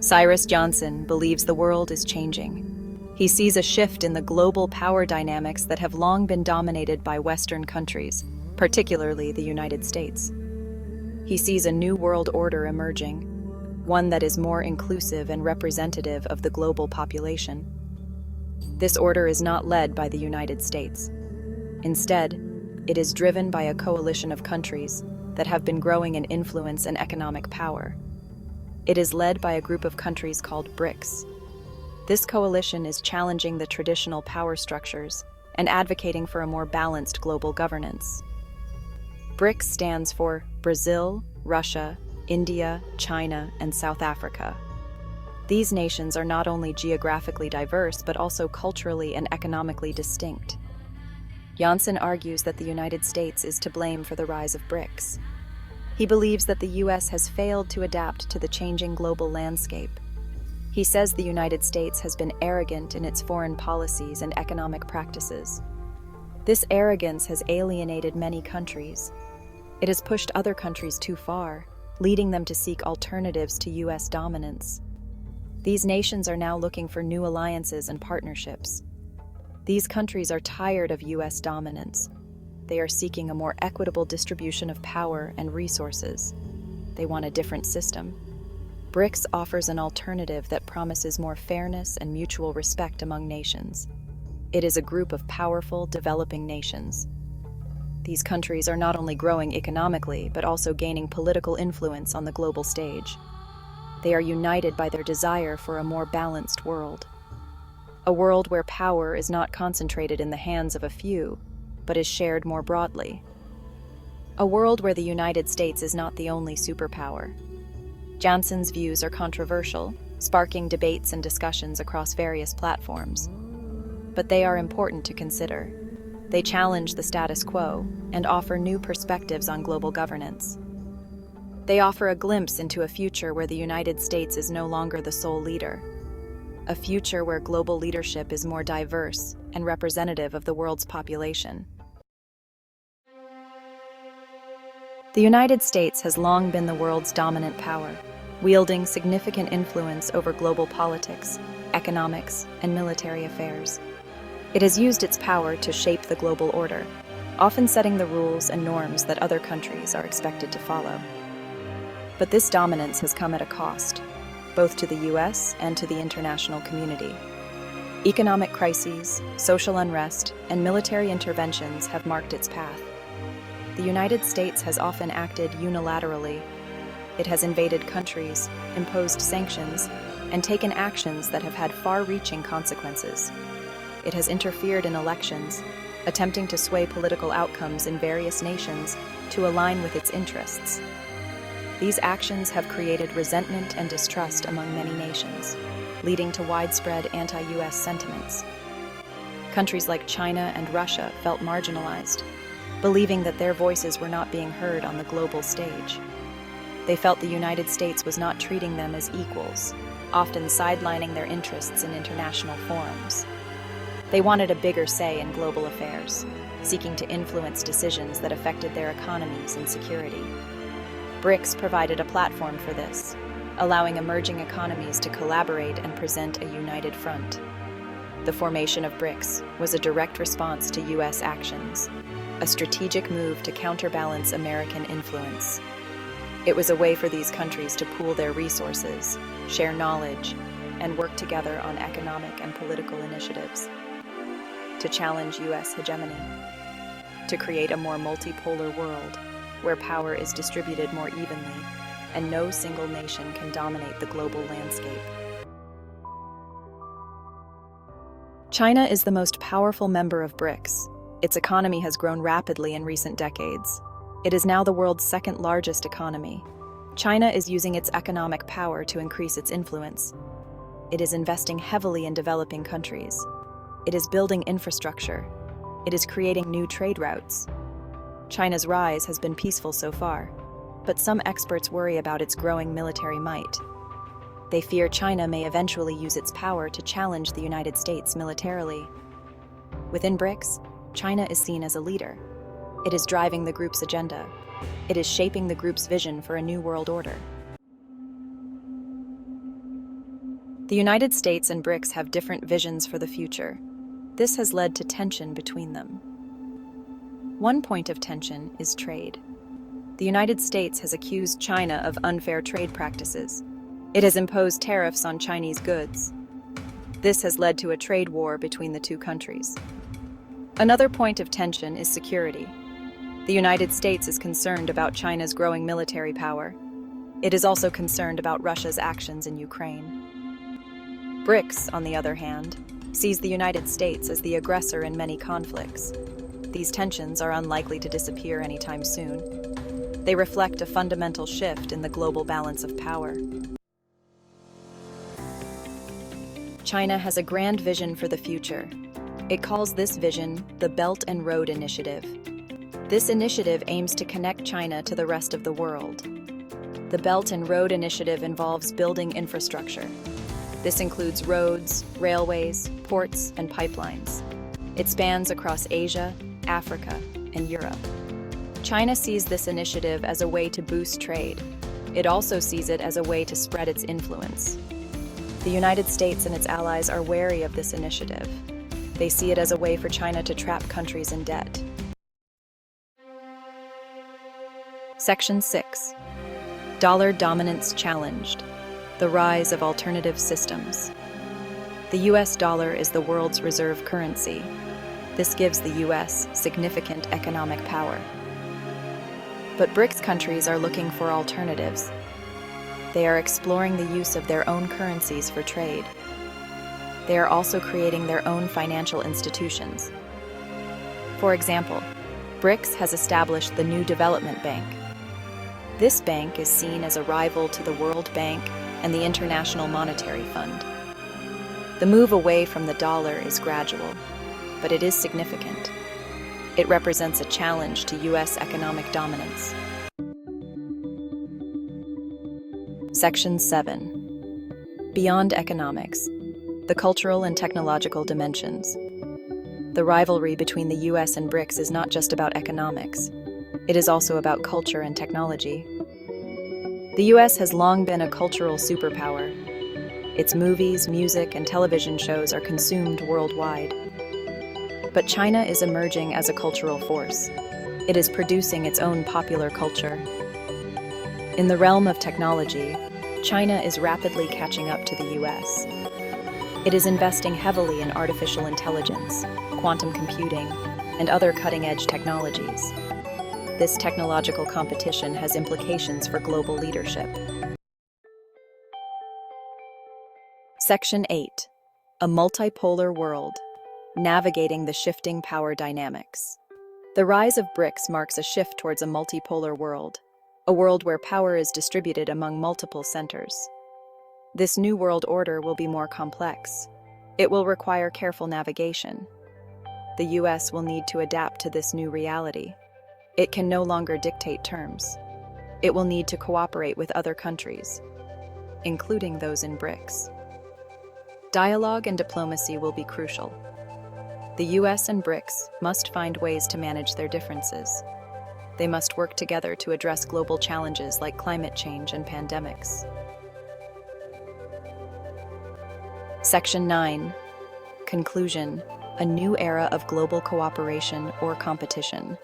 Cyrus Janssen believes the world is changing. He sees a shift in the global power dynamics that have long been dominated by Western countries, particularly the United States. He sees a new world order emerging, one that is more inclusive and representative of the global population. This order is not led by the United States. Instead, it is driven by a coalition of countries that have been growing in influence and economic power. It is led by a group of countries called BRICS. This coalition is challenging the traditional power structures and advocating for a more balanced global governance. BRICS stands for Brazil, Russia, India, China, and South Africa. These nations are not only geographically diverse but also culturally and economically distinct. Janssen argues that the United States is to blame for the rise of BRICS. He believes that the U.S. has failed to adapt to the changing global landscape. He says the United States has been arrogant in its foreign policies and economic practices. This arrogance has alienated many countries. It has pushed other countries too far, leading them to seek alternatives to U.S. dominance. These nations are now looking for new alliances and partnerships. These countries are tired of U.S. dominance. They are seeking a more equitable distribution of power and resources. They want a different system. BRICS offers an alternative that promises more fairness and mutual respect among nations. It is a group of powerful, developing nations. These countries are not only growing economically, but also gaining political influence on the global stage. They are united by their desire for a more balanced world. A world where power is not concentrated in the hands of a few, but is shared more broadly. A world where the United States is not the only superpower. Janssen's views are controversial, sparking debates and discussions across various platforms. But they are important to consider. They challenge the status quo and offer new perspectives on global governance. They offer a glimpse into a future where the United States is no longer the sole leader. A future where global leadership is more diverse and representative of the world's population. The United States has long been the world's dominant power, wielding significant influence over global politics, economics, and military affairs. It has used its power to shape the global order, often setting the rules and norms that other countries are expected to follow. But this dominance has come at a cost, both to the U.S. and to the international community. Economic crises, social unrest, and military interventions have marked its path. The United States has often acted unilaterally. It has invaded countries, imposed sanctions, and taken actions that have had far-reaching consequences. It has interfered in elections, attempting to sway political outcomes in various nations to align with its interests. These actions have created resentment and distrust among many nations, leading to widespread anti-U.S. sentiments. Countries like China and Russia felt marginalized, believing that their voices were not being heard on the global stage. They felt the United States was not treating them as equals, often sidelining their interests in international forums. They wanted a bigger say in global affairs, seeking to influence decisions that affected their economies and security. BRICS provided a platform for this, allowing emerging economies to collaborate and present a united front. The formation of BRICS was a direct response to U.S. actions, a strategic move to counterbalance American influence. It was a way for these countries to pool their resources, share knowledge, and work together on economic and political initiatives, to challenge U.S. hegemony, to create a more multipolar world where power is distributed more evenly and no single nation can dominate the global landscape. China is the most powerful member of BRICS. Its economy has grown rapidly in recent decades. It is now the world's second largest economy. China is using its economic power to increase its influence. It is investing heavily in developing countries. It is building infrastructure. It is creating new trade routes. China's rise has been peaceful so far, but some experts worry about its growing military might. They fear China may eventually use its power to challenge the United States militarily. Within BRICS, China is seen as a leader. It is driving the group's agenda. It is shaping the group's vision for a new world order. The United States and BRICS have different visions for the future. This has led to tension between them. One point of tension is trade. The United States has accused China of unfair trade practices. It has imposed tariffs on Chinese goods. This has led to a trade war between the two countries. Another point of tension is security. The United States is concerned about China's growing military power. It is also concerned about Russia's actions in Ukraine. BRICS, on the other hand, sees the United States as the aggressor in many conflicts. These tensions are unlikely to disappear anytime soon. They reflect a fundamental shift in the global balance of power. China has a grand vision for the future. It calls this vision the Belt and Road Initiative. This initiative aims to connect China to the rest of the world. The Belt and Road Initiative involves building infrastructure. This includes roads, railways, ports, and pipelines. It spans across Asia, Africa, and Europe. China sees this initiative as a way to boost trade. It also sees it as a way to spread its influence. The United States and its allies are wary of this initiative. They see it as a way for China to trap countries in debt. Section 6. Dollar dominance challenged. The rise of alternative systems. The US dollar is the world's reserve currency. This gives the US significant economic power. But BRICS countries are looking for alternatives. They are exploring the use of their own currencies for trade. They are also creating their own financial institutions. For example, BRICS has established the New Development Bank. This bank is seen as a rival to the World Bank and the International Monetary Fund. The move away from the dollar is gradual, but it is significant. It represents a challenge to US economic dominance. Section 7. Beyond economics, the cultural and technological dimensions. The rivalry between the US and BRICS is not just about economics. It is also about culture and technology. The US has long been a cultural superpower. Its movies, music, and television shows are consumed worldwide. But China is emerging as a cultural force. It is producing its own popular culture. In the realm of technology, China is rapidly catching up to the US. It is investing heavily in artificial intelligence, quantum computing, and other cutting-edge technologies. This technological competition has implications for global leadership. Section 8. A multipolar world. Navigating the shifting power dynamics. The rise of BRICS marks a shift towards a multipolar world, a world where power is distributed among multiple centers. This new world order will be more complex. It will require careful navigation. The US will need to adapt to this new reality. It can no longer dictate terms. It will need to cooperate with other countries, including those in BRICS. Dialogue and diplomacy will be crucial. The US and BRICS must find ways to manage their differences. They must work together to address global challenges like climate change and pandemics. Section 9. Conclusion. A new era of global cooperation or competition.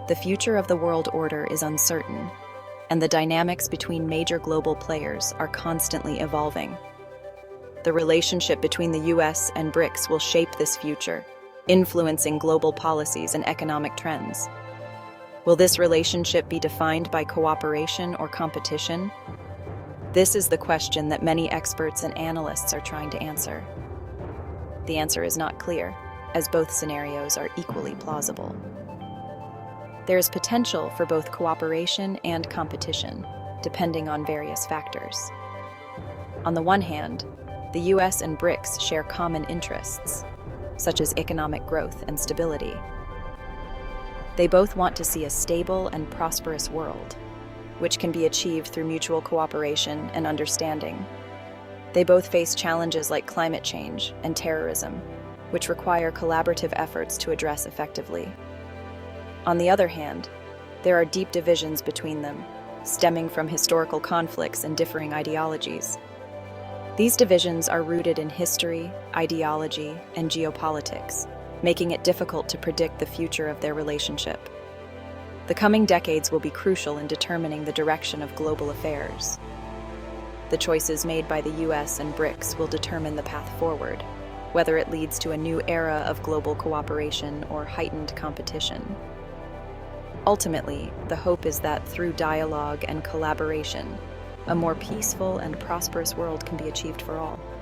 The future of the world order is uncertain, and the dynamics between major global players are constantly evolving. The relationship between the US and BRICS will shape this future, influencing global policies and economic trends. Will this relationship be defined by cooperation or competition? This is the question that many experts and analysts are trying to answer. The answer is not clear, as both scenarios are equally plausible. There is potential for both cooperation and competition, depending on various factors. On the one hand, the US and BRICS share common interests, such as economic growth and stability. They both want to see a stable and prosperous world, which can be achieved through mutual cooperation and understanding. They both face challenges like climate change and terrorism, which require collaborative efforts to address effectively. On the other hand, there are deep divisions between them, stemming from historical conflicts and differing ideologies. These divisions are rooted in history, ideology, and geopolitics, making it difficult to predict the future of their relationship. The coming decades will be crucial in determining the direction of global affairs. The choices made by the US and BRICS will determine the path forward, whether it leads to a new era of global cooperation or heightened competition. Ultimately, the hope is that through dialogue and collaboration, a more peaceful and prosperous world can be achieved for all.